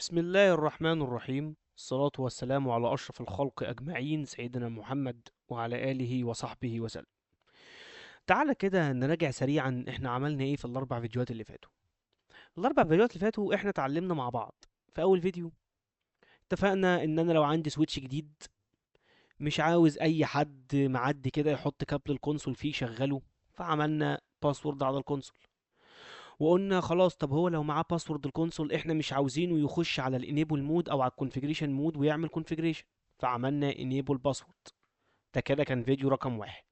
بسم الله الرحمن الرحيم، الصلاة والسلام على أشرف الخلق أجمعين سيدنا محمد وعلى آله وصحبه وسلم. تعالى كده نراجع سريعا احنا عملنا ايه في الأربع فيديوهات اللي فاتوا. الأربع فيديوهات اللي فاتوا احنا اتعلمنا مع بعض. في أول فيديو اتفقنا إن أنا لو عندي سويتش جديد مش عاوز أي حد معدي كده يحط كابل الكونسول فيه يشغله، فعملنا باسورد على الكونسول. وقلنا خلاص، طب هو لو معاه باسورد الكونسول احنا مش عاوزينه يخش على الانيبل مود او على الكونفيجريشن مود ويعمل كونفيجريشن، فعملنا انيبل باسورد. ده كده كان فيديو رقم واحد.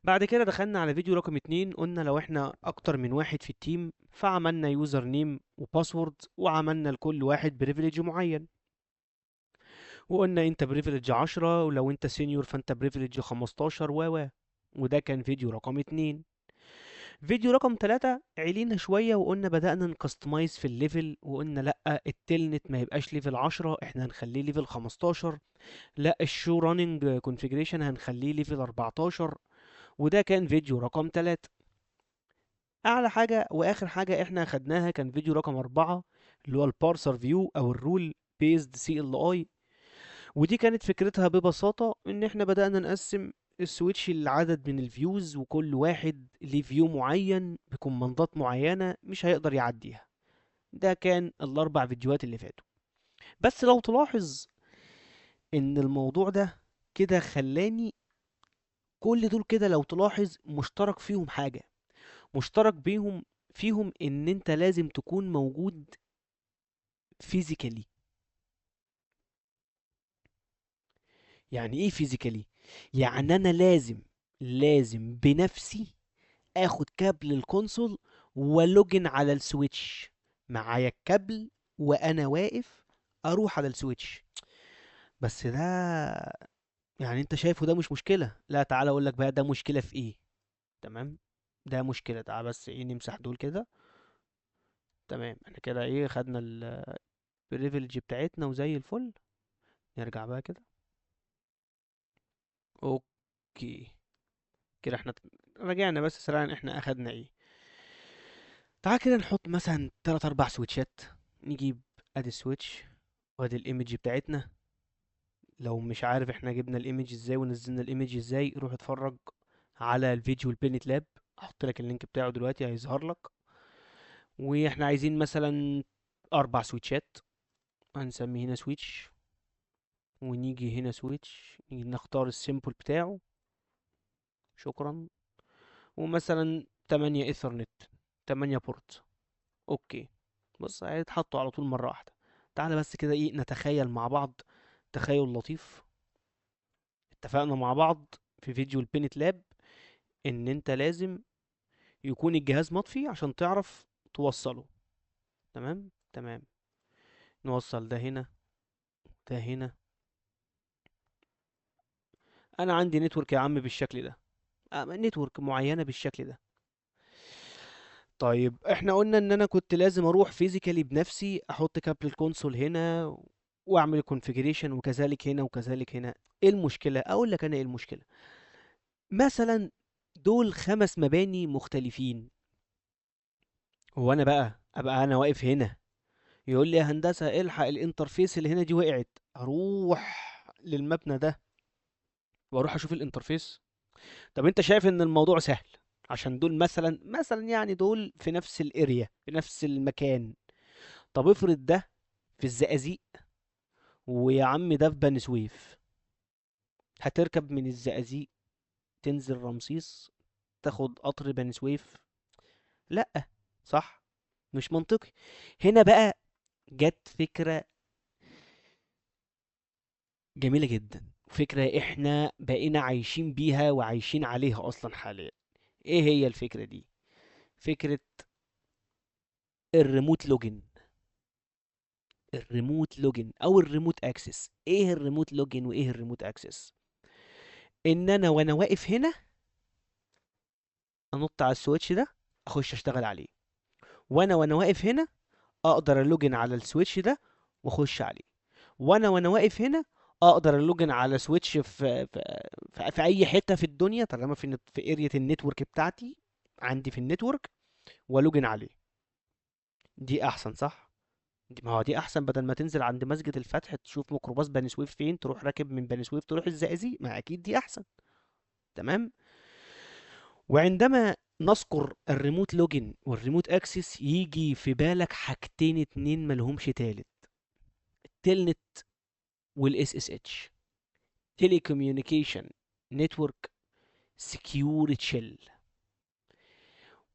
بعد كده دخلنا على فيديو رقم اتنين، قلنا لو احنا اكتر من واحد في التيم فعملنا يوزر نيم وباسورد وعملنا لكل واحد بريفليج معين. وقلنا انت بريفليج 10، ولو انت سينيور فانت بريفليج 15 وده كان فيديو رقم اتنين. فيديو رقم 3 علينا شوية وقلنا بدأنا نكستمايز في الليفل، وقلنا لأ التلنت ما يبقاش ليفل 10، احنا هنخليه ليفل 15. لأ الشو راننج كونفيجريشن هنخليه ليفل 14. وده كان فيديو رقم 3. أعلى حاجة وآخر حاجة احنا أخدناها كان فيديو رقم 4، اللي هو البارسر فيو أو الرول بيزد سي ال اي. ودي كانت فكرتها ببساطة إن احنا بدأنا نقسم السويتش لعدد من الفيوز، وكل واحد ليه فيو معين بكوماندات معينة مش هيقدر يعديها. ده كان الأربع فيديوهات اللي فاتوا. بس لو تلاحظ إن الموضوع ده كده خلاني، كل دول كده لو تلاحظ مشترك فيهم حاجة، مشترك فيهم إن أنت لازم تكون موجود فيزيكالي. يعني إيه فيزيكالي؟ يعني أنا لازم بنفسي اخد كابل الكونسول ولوجن على السويتش معايا الكابل وانا واقف، اروح على السويتش. بس ده يعني انت شايفه ده مش مشكلة؟ لا، تعالى اقول لك بقى ده مشكلة في ايه. تمام، ده مشكلة. تعالى بس ايه نمسح دول كده. تمام، احنا كده ايه خدنا البريفليج بتاعتنا وزي الفل. نرجع بقى كده. اوكي، كده احنا رجعنا بس سريعا احنا اخدنا ايه. تعال كده نحط مثلا 3 4 سويتشات. نجيب ادي السويتش وادي الايمج بتاعتنا. لو مش عارف احنا جبنا الايمج ازاي ونزلنا الايمج ازاي، روح اتفرج على الفيديو البينت لاب، احط لك اللينك بتاعه دلوقتي هيظهر لك. واحنا عايزين مثلا 4 سويتشات. هنسمي هنا سويتش، ونيجي هنا سويتش، نيجي نختار السيمبل بتاعه. شكرا. ومثلا 8 ايثرنت، 8 بورت. اوكي، بص هيتحطوا على طول مرة واحدة. تعالى بس كده ايه نتخيل مع بعض تخيل لطيف. اتفقنا مع بعض في فيديو البينت لاب ان انت لازم يكون الجهاز مطفي عشان تعرف توصله. تمام تمام. نوصل ده هنا، ده هنا. انا عندي نتورك يا عم بالشكل ده، نتورك معينة بالشكل ده. طيب احنا قلنا ان انا كنت لازم اروح فيزيكالي بنفسي احط كابل الكونسول هنا واعمل الكونفيجريشن، وكذلك هنا وكذلك هنا. ايه المشكلة؟ اقول لك انا ايه المشكلة. مثلا دول 5 مباني مختلفين، وانا بقى ابقى انا واقف هنا يقول لي يا هندسة الحق الانترفيس اللي هنا دي وقعت، اروح للمبنى ده واروح اشوف الانترفيس. طب انت شايف ان الموضوع سهل عشان دول مثلا يعني دول في نفس الاريا في نفس المكان. طب افرض ده في الزقازيق ويا عم ده في بني سويف، هتركب من الزقازيق تنزل رمسيس تاخد قطر بني سويف؟ لا، صح؟ مش منطقي. هنا بقى جت فكرة جميلة جدا، فكرة احنا بقينا عايشين بيها وعايشين عليها اصلا حاليا. ايه هي الفكرة دي؟ فكرة الريموت لوجن. الريموت لوجن او الريموت اكسس. ايه الريموت لوجن وايه الريموت اكسس؟ ان انا وانا واقف هنا انط على السويتش ده اخش اشتغل عليه، وانا واقف هنا اقدر اللوجن على السويتش ده واخش عليه، وانا واقف هنا اقدر اللوجن على سويتش في اي حته في الدنيا طالما في اريا النتورك بتاعتي عندي في النتورك، ولوجن عليه. دي احسن، صح؟ ما هو دي احسن، بدل ما تنزل عند مسجد الفتح تشوف ميكروباص بني سويف فين، تروح راكب من بني سويف تروح الزقازيق، ما اكيد دي احسن. تمام. وعندما نذكر الريموت لوجن والريموت اكسس يجي في بالك حاجتين اتنين ملهمش تالت: التلنت والاس اس اتش، تيلي كوميونيكيشن نتورك سكيور تشيل.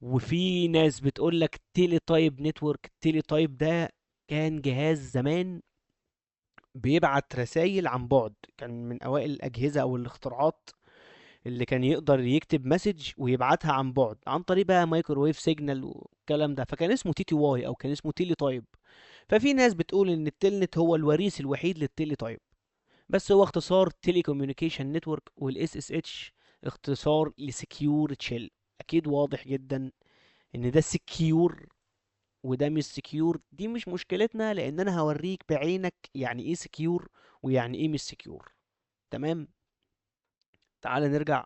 وفي ناس بتقول لك تيلي تايب نتورك. تيلي تايب ده كان جهاز زمان بيبعت رسائل عن بعد، كان من اوائل الاجهزه او الاختراعات اللي كان يقدر يكتب مسج ويبعتها عن بعد عن طريق بقى مايكروويف سيجنال والكلام ده، فكان اسمه تي تي واي او كان اسمه تيلي تايب. ففي ناس بتقول ان التلنت هو الوريث الوحيد للتيلي تايب، بس هو اختصار تيلي كوميونيكيشن نتورك، والاس اس اتش اختصار لسكيور تشيل. اكيد واضح جدا ان ده سكيور وده مش سكيور. دي مش مشكلتنا، لان انا هوريك بعينك يعني ايه سكيور ويعني ايه مش سكيور. تمام. تعال نرجع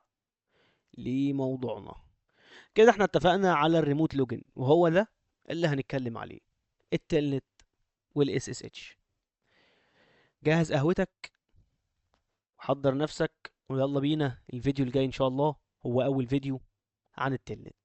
لموضوعنا. كده احنا اتفقنا على الريموت لوجن، وهو ده اللي هنتكلم عليه: التلنت والاس اس اتش. جهز قهوتك وحضر نفسك، ويلا بينا. الفيديو الجاي ان شاء الله هو اول فيديو عن التلنت.